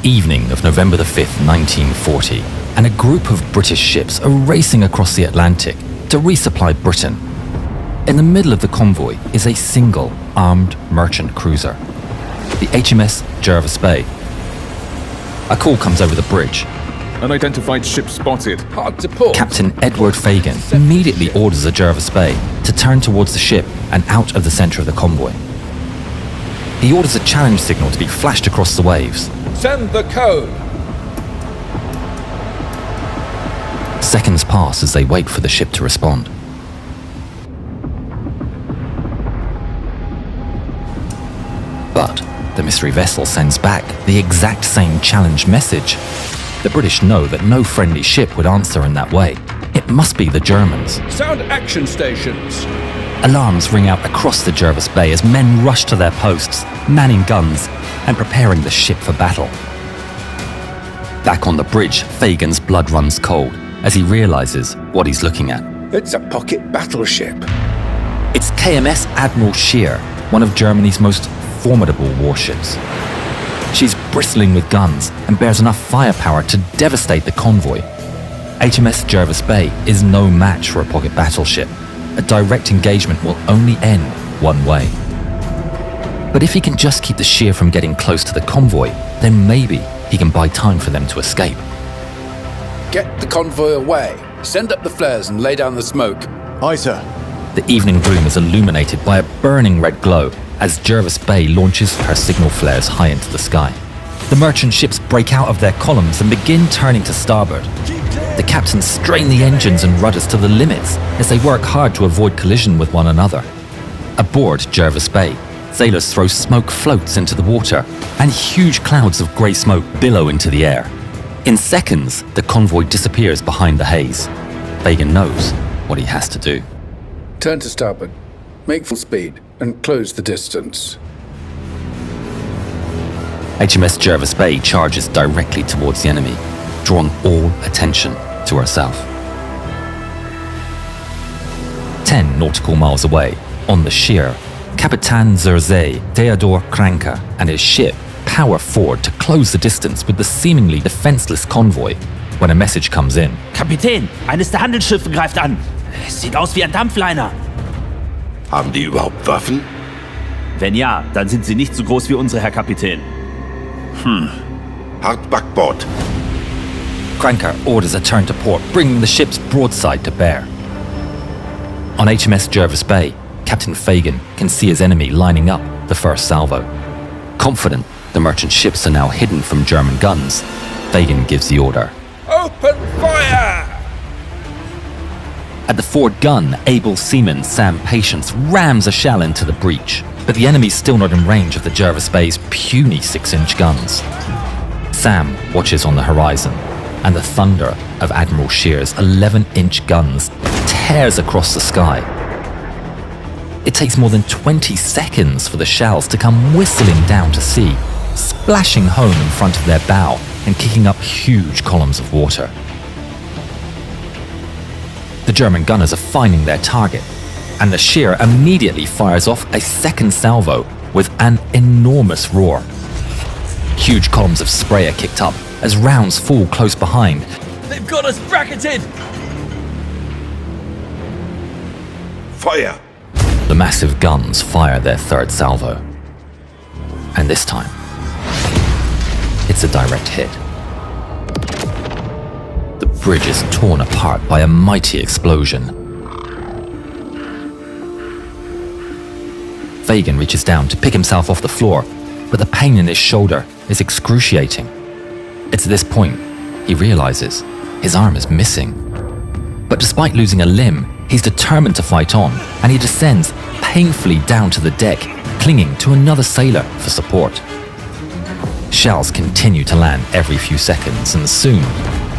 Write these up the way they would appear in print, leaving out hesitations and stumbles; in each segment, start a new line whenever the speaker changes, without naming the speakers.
the evening of November the 5th, 1940, and a group of British ships are racing across the Atlantic to resupply Britain. In the middle of the convoy is a single armed merchant cruiser, the HMS Jervis Bay. A call comes over the bridge.
Unidentified ship spotted.
Hard to port.
Captain Edward Fegan immediately orders the Jervis Bay to turn towards the ship and out of the center of the convoy. He orders a challenge signal to be flashed across the waves.
Send the code.
Seconds pass as they wait for the ship to respond. But the mystery vessel sends back the exact same challenge message. The British know that no friendly ship would answer in that way. It must be the Germans.
Sound action stations.
Alarms ring out across the Jervis Bay as men rush to their posts, manning guns and preparing the ship for battle. Back on the bridge, Fegan's blood runs cold as he realizes what he's looking at.
It's a pocket battleship.
It's KMS Admiral Scheer, one of Germany's most formidable warships. She's bristling with guns and bears enough firepower to devastate the convoy. HMS Jervis Bay is no match for a pocket battleship. A direct engagement will only end one way. But if he can just keep the Scheer from getting close to the convoy, then maybe he can buy time for them to escape.
Get the convoy away. Send up the flares and lay down the smoke.
Aye, sir.
The evening room is illuminated by a burning red glow as Jervis Bay launches her signal flares high into the sky. The merchant ships break out of their columns and begin turning to starboard. The captains strain the engines and rudders to the limits as they work hard to avoid collision with one another. Aboard Jervis Bay, sailors throw smoke floats into the water and huge clouds of grey smoke billow into the air. In seconds, the convoy disappears behind the haze. Fegan knows what he has to do.
Turn to starboard. Make full speed and close the distance.
HMS Jervis Bay charges directly towards the enemy, drawing all attention to herself. 10 nautical miles away, on the Scheer, Kapitan Zerzay Theodor Kranker and his ship power forward to close the distance with the seemingly defenseless convoy when a message comes in.
Kapitän, eines der Handelsschiffe greift an. Es sieht aus wie ein Dampfliner.
Haben die überhaupt Waffen?
Wenn ja, dann sind sie nicht so groß wie unsere, Herr Kapitän.
Hart Backbord.
Kranker orders a turn to port, bringing the ship's broadside to bear. On HMS Jervis Bay, Captain Fegan can see his enemy lining up the first salvo. Confident the merchant ships are now hidden from German guns, Fegan gives the order.
Open fire!
At the forward gun, able seaman Sam Patience rams a shell into the breach, but the enemy's still not in range of the Jervis Bay's puny 6-inch guns. Sam watches on the horizon, and the thunder of Admiral Scheer's 11-inch guns tears across the sky. It takes more than 20 seconds for the shells to come whistling down to sea, splashing home in front of their bow and kicking up huge columns of water. The German gunners are finding their target, and the Scheer immediately fires off a second salvo with an enormous roar. Huge columns of spray are kicked up as rounds fall close behind.
They've got us bracketed!
Feuer!
The massive guns fire their third salvo. And this time, it's a direct hit. The bridge is torn apart by a mighty explosion. Fegan reaches down to pick himself off the floor, but the pain in his shoulder is excruciating. It's at this point he realizes his arm is missing. But despite losing a limb, he's determined to fight on, and he descends painfully down to the deck, clinging to another sailor for support. Shells continue to land every few seconds, and soon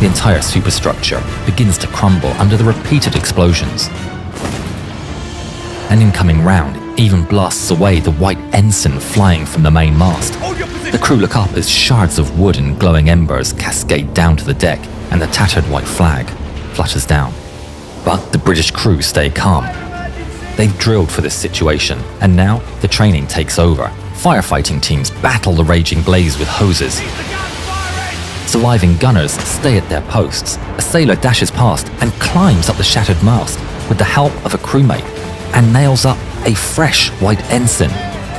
the entire superstructure begins to crumble under the repeated explosions. An incoming round even blasts away the white ensign flying from the main mast. The crew look up as shards of wood and glowing embers cascade down to the deck, and the tattered white flag flutters down. But the British crew stay calm. They've drilled for this situation, and now the training takes over. Firefighting teams battle the raging blaze with hoses. Surviving gunners stay at their posts. A sailor dashes past and climbs up the shattered mast with the help of a crewmate and nails up a fresh white ensign.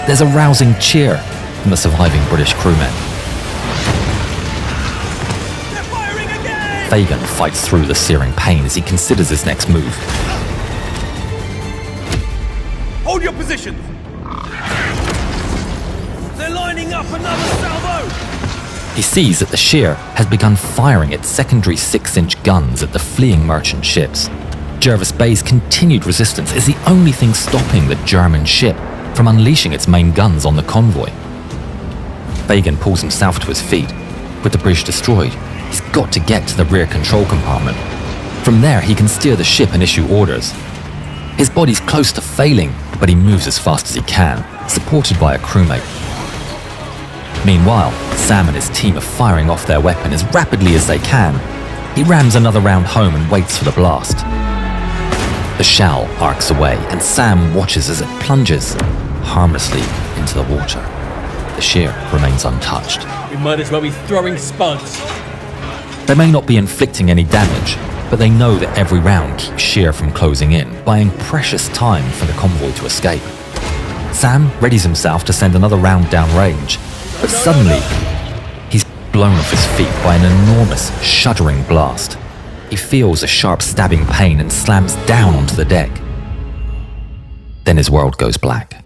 There's a rousing cheer from the surviving British crewmen. Fegan fights through the searing pain as he considers his next move.
Hold your positions! They're lining up another salvo!
He sees that the Scheer has begun firing its secondary 6-inch guns at the fleeing merchant ships. Jervis Bay's continued resistance is the only thing stopping the German ship from unleashing its main guns on the convoy. Fegan pulls himself to his feet. With the bridge destroyed, he's got to get to the rear control compartment. From there, he can steer the ship and issue orders. His body's close to failing, but he moves as fast as he can, supported by a crewmate. Meanwhile, Sam and his team are firing off their weapon as rapidly as they can. He rams another round home and waits for the blast. The shell arcs away, and Sam watches as it plunges harmlessly into the water. The Scheer remains untouched.
We might as well be throwing spuds.
They may not be inflicting any damage, but they know that every round keeps Scheer from closing in, buying precious time for the convoy to escape. Sam readies himself to send another round downrange, but suddenly, he's blown off his feet by an enormous, shuddering blast. He feels a sharp stabbing pain and slams down onto the deck. Then his world goes black.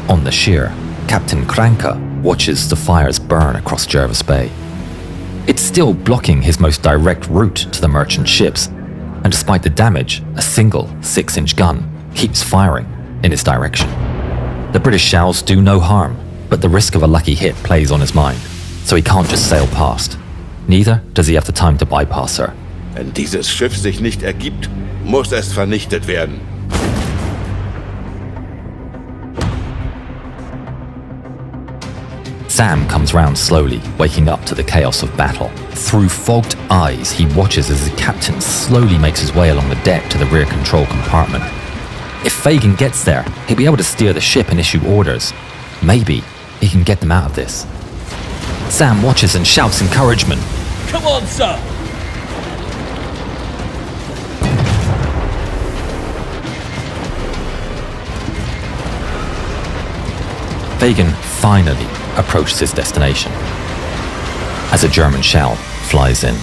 On the Scheer, Captain Kranke watches the fires burn across Jervis Bay. It's still blocking his most direct route to the merchant ships, and despite the damage, a single 6-inch gun keeps firing in his direction. The British shells do no harm, but the risk of a lucky hit plays on his mind, so he can't just sail past. Neither does he have the time to bypass her.
Wenn dieses Schiff sich nicht ergibt, muss es vernichtet werden.
Sam comes round slowly, waking up to the chaos of battle. Through fogged eyes, he watches as the captain slowly makes his way along the deck to the rear control compartment. If Fegan gets there, he'll be able to steer the ship and issue orders. Maybe he can get them out of this. Sam watches and shouts encouragement.
Come on, sir!
Fegan finally approaches his destination as a German shell flies in.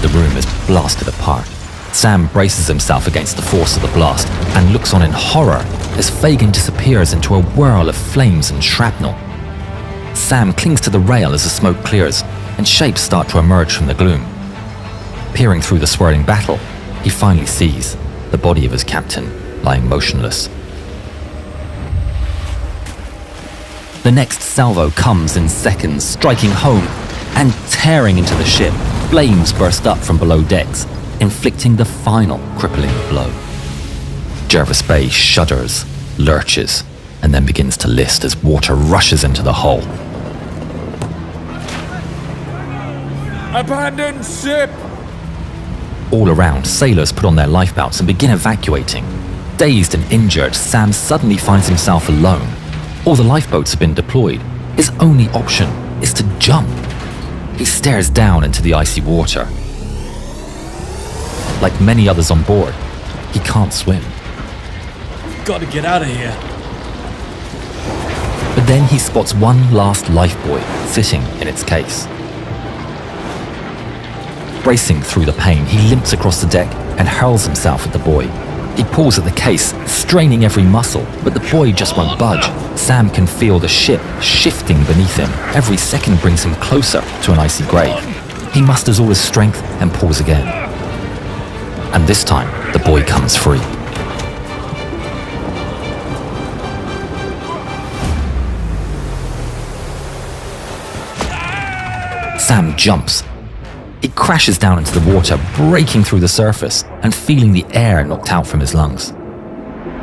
The room is blasted apart. Sam braces himself against the force of the blast and looks on in horror as Fegan disappears into a whirl of flames and shrapnel. Sam clings to the rail as the smoke clears and shapes start to emerge from the gloom. Peering through the swirling battle, he finally sees the body of his captain lying motionless. The next salvo comes in seconds, striking home and tearing into the ship. Flames burst up from below decks, inflicting the final crippling blow. Jervis Bay shudders, lurches, and then begins to list as water rushes into the hull.
Abandon ship!
All around, sailors put on their lifebelts and begin evacuating. Dazed and injured, Sam suddenly finds himself alone. All the lifeboats have been deployed. His only option is to jump. He stares down into the icy water. Like many others on board, he can't swim.
Gotta get out of here.
But then he spots one last lifebuoy sitting in its case. Bracing through the pain, he limps across the deck and hurls himself at the buoy. He pulls at the case, straining every muscle, but the buoy just won't budge. Sam can feel the ship shifting beneath him. Every second brings him closer to an icy grave. He musters all his strength and pulls again. And this time, the buoy comes free. Sam jumps. He crashes down into the water, breaking through the surface and feeling the air knocked out from his lungs.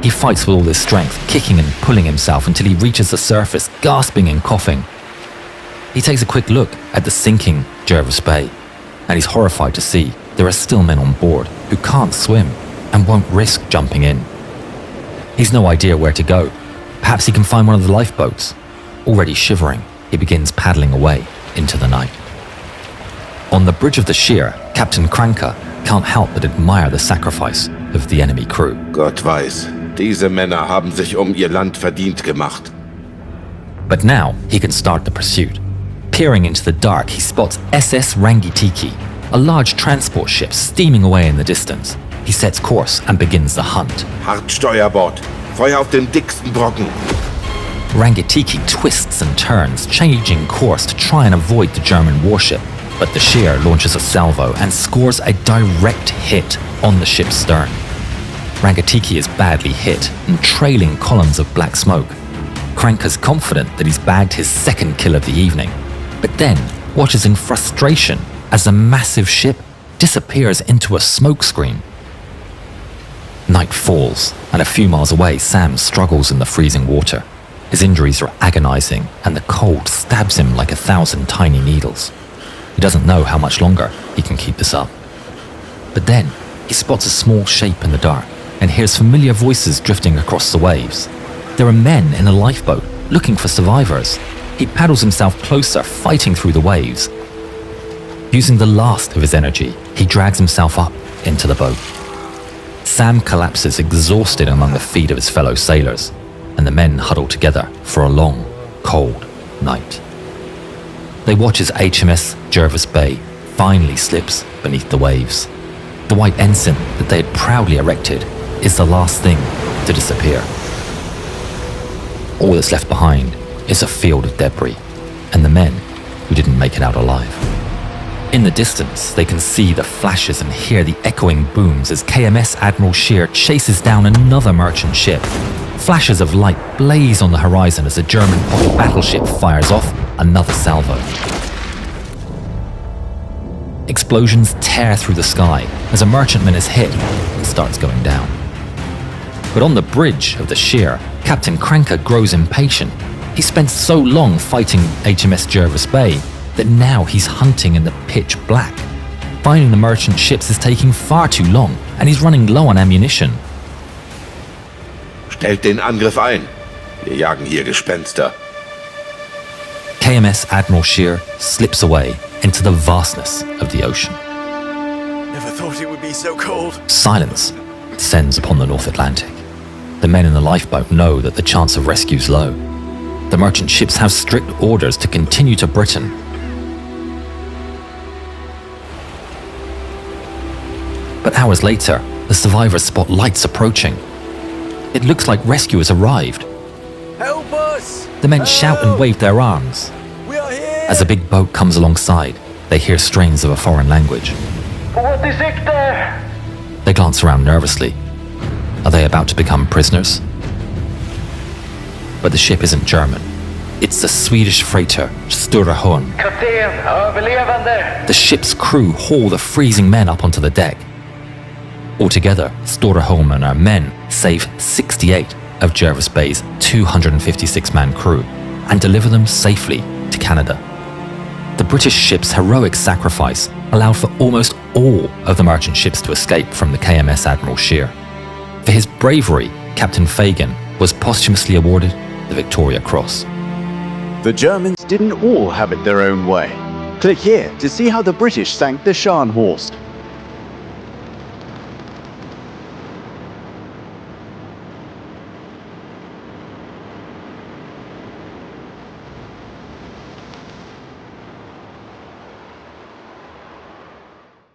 He fights with all his strength, kicking and pulling himself until he reaches the surface, gasping and coughing. He takes a quick look at the sinking Jervis Bay, and he's horrified to see there are still men on board who can't swim and won't risk jumping in. He's no idea where to go. Perhaps he can find one of the lifeboats. already shivering, he begins paddling away into the night. On the bridge of the Scheer, Captain Kranke can't help but admire the sacrifice of the enemy crew.
Gott weiß, diese Männer haben sich ihr Land verdient gemacht.
But now he can start the pursuit. Peering into the dark, he spots SS Rangitiki, a large transport ship steaming away in the distance. He sets course and begins the hunt.
Hart Steuerbord. Feuer auf den dicksten Brocken.
Rangitiki twists and turns, changing course to try and avoid the German warship. But the Scheer launches a salvo and scores a direct hit on the ship's stern. Rangitiki is badly hit and trailing columns of black smoke. Kranke's confident that he's bagged his second kill of the evening, but then watches in frustration as the massive ship disappears into a smokescreen. Night falls, and a few miles away, Sam struggles in the freezing water. His injuries are agonizing, and the cold stabs him like 1,000 tiny needles. He doesn't know how much longer he can keep this up. But then, he spots a small shape in the dark, and hears familiar voices drifting across the waves. There are men in a lifeboat, looking for survivors. He paddles himself closer, fighting through the waves. Using the last of his energy, he drags himself up into the boat. Sam collapses exhausted among the feet of his fellow sailors, and the men huddle together for a long, cold night. They watch as HMS Jervis Bay finally slips beneath the waves. The white ensign that they had proudly erected is the last thing to disappear. All that's left behind is a field of debris, and the men who didn't make it out alive. In the distance, they can see the flashes and hear the echoing booms as KMS Admiral Scheer chases down another merchant ship. Flashes of light blaze on the horizon as the German Potter battleship fires off another salvo. Explosions tear through the sky as a merchantman is hit and starts going down. But on the bridge of the Scheer, Captain Kranke grows impatient. He spent so long fighting HMS Jervis Bay that now he's hunting in the pitch black. Finding the merchant ships is taking far too long, and he's running low on ammunition.
Stellt den Angriff ein. Wir jagen hier Gespenster.
KMS Admiral Scheer slips away into the vastness of the ocean.
Never thought it would be so cold.
Silence descends upon the North Atlantic. The men in the lifeboat know that the chance of rescue is low. The merchant ships have strict orders to continue to Britain. But hours later, the survivors spot lights approaching. It looks like rescuers arrived.
Help us!
The men shout and wave their arms.
We are here!
As a big boat comes alongside, they hear strains of a foreign language.
What is it there?
They glance around nervously. Are they about to become prisoners? But the ship isn't German. It's the Swedish freighter Sturehorn.
Kapten, överlevande!
The ship's crew haul the freezing men up onto the deck. Altogether, Sturehorn and her men save 68 of Jervis Bay's 256-man crew and deliver them safely to Canada. The British ship's heroic sacrifice allowed for almost all of the merchant ships to escape from the KMS Admiral Scheer. For his bravery, Captain Fegan was posthumously awarded the Victoria Cross.
The Germans didn't all have it their own way. Click here to see how the British sank the Scharnhorst.